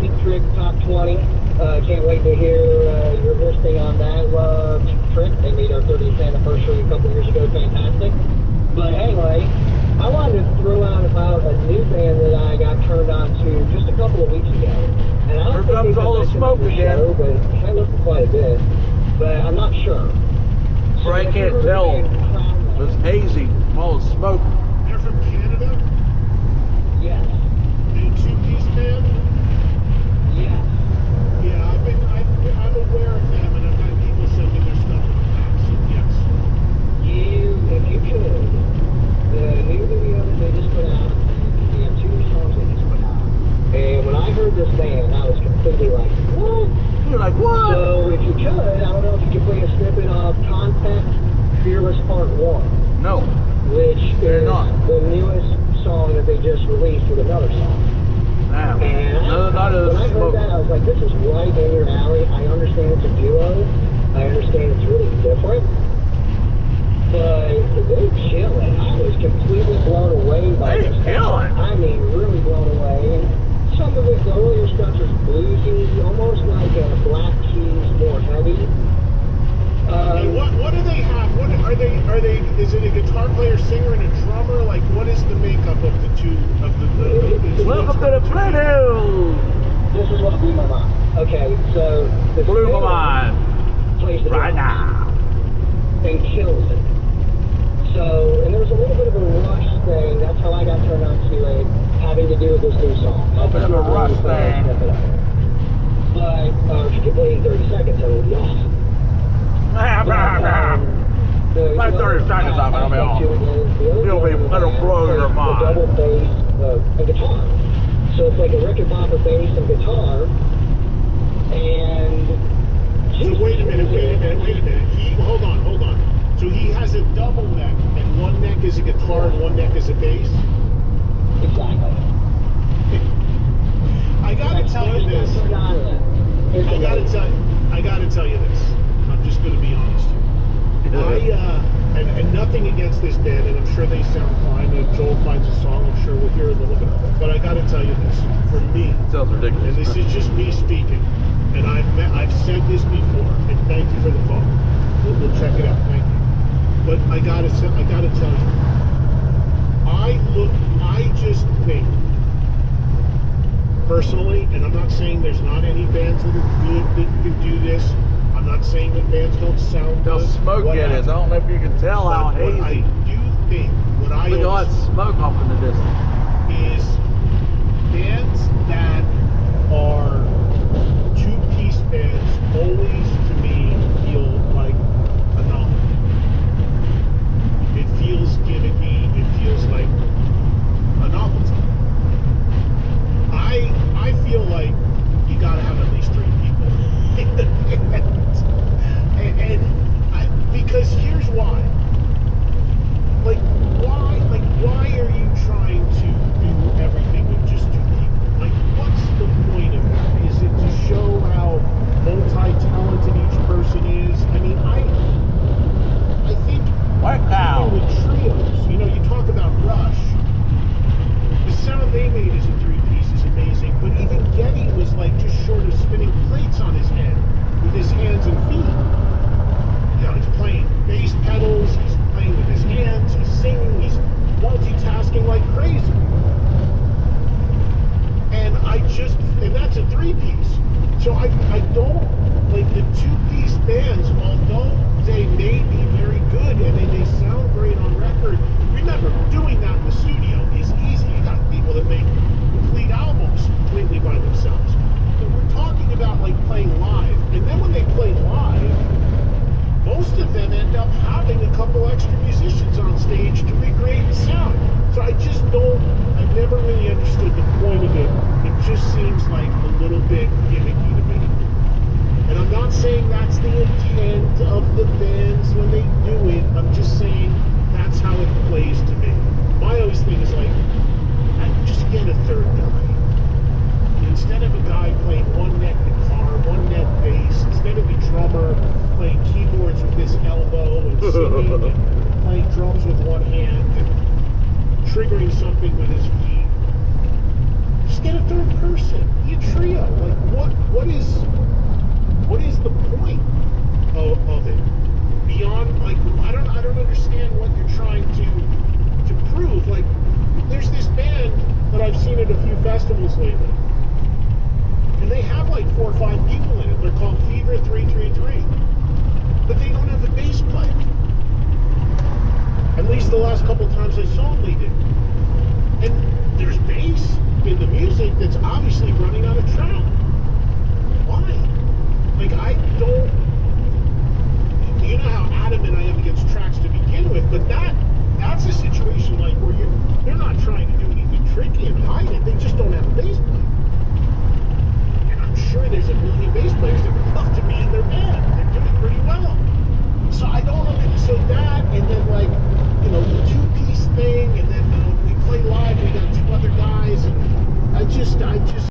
Cheap Trick Top 20. Can't wait to hear your listing on that. Cheap Trick, they made our 30th anniversary a couple years ago. Fantastic. But anyway, I wanted to throw out about a new band that I got turned on to just a couple of weeks ago. And I don't Here comes all the smoke again. Show, but I listened quite a bit. But I'm not sure. So I can't tell. It's hazy from all the smoke. They're from Canada? Yes. They two-piece band? Yes. Yeah, I'm aware of them, and I've had people send me their stuff in the past, so yes. If you could, the new video that they just put out, they have 2 songs they just put out. And when I heard this band, I was completely like, what? You're like, what? So if you could, I don't know if you could play a snippet of Contact Fearless Part 1. No. Which They're is not. the newest song that they just released with another song. Damn. And No, not when I heard smoke. that, I was like, this is right in your alley. I understand it's a duo. I understand it's really different. But they kill it. I was completely blown away by They this. kill it. I mean, really blown away. And some of it, the earlier stuff is bluesy, almost like a Black Keys, more heavy. And what do they have? What are they? Is it a guitar player, singer, and a drummer? Like, what is the makeup of the two of the Welcome to the Plato. This is what blew my mind. Okay, so the Blew my singer mind. plays the Right drums now. and kills it. So, and there was a little bit of a rush thing. That's how I got turned on to it, having to do with this new song. A bit of a rush thing. But if you could play in 30 seconds, that would be awesome. Like 30 seconds of it, I'll be off. You'll be little blow your mind. Double bass and guitar. So it's like a Rickenbacker bass and guitar. And So wait a minute. Hold on. So he has a double neck, and one neck is a guitar and one neck is a bass? Exactly. I gotta tell you this. I gotta tell you this. I'm just gonna be honest here. And nothing against this band, and I'm sure they sound fine. If Joel finds a song, I'm sure we'll hear a little bit of it. But I gotta tell you this. For me, It sounds ridiculous. and this is just me speaking, and I've said this before, and thank you for the call. We'll check it out. Thank you. But I gotta tell you, I just think, personally, and I'm not saying there's not any bands that are good that can do this. I'm not saying that bands don't sound They'll good. smoke whatever. in it. I don't know if you can tell how But what I hazy. do think, what I Look at all that always smoke off in the distance. is bands that are two-piece bands always, to me, feel like a novel. It feels gimmicky. It feels like a novelty. I feel like you gotta have at least 3 people in the band. Because here's why. Why are you trying to do everything with just 2 people? Like, what's the point of that? Is it to show how multi-talented each person is? I mean, I think Wow. even with trios, you talk about Rush. The sound they made as a 3-piece is amazing, but even Geddy was like just short of spinning plates on his head with his hands and feet. He's playing bass pedals, he's playing with his hands, he's singing, he's multitasking like crazy. And that's a 3-piece. So I don't, like the 2-piece bands, although they may be very good and they may sound great on record, remember, doing that in the studio is easy. You got people that make complete albums completely by themselves. But we're talking about like playing live. And then when they play live, most of them end up having a couple extra musicians on stage to recreate the sound. So I've never really understood the point of it. It just seems like a little bit gimmicky to me. And I'm not saying that's the intent of the bands when they do it. I'm just saying that's how it plays to me. My always thing is like, just get a third guy. Instead of a guy playing one neck guitar, one neck bass, instead of a drummer playing keyboards with his elbow and singing and playing drums with one hand and triggering something with his feet, just get a third person, be a trio. Like what is the point of it? Beyond, like, I don't understand what you're trying to prove. Like, there's this band that I've seen at a few festivals lately, and they have like 4 or 5 people in it. They're called Fever 333, but they don't have a bass player. At least the last couple times I saw them, they did. And there's bass in the music that's obviously running on a track. Why? Like, I don't. You know how adamant I am against tracks to begin with, but that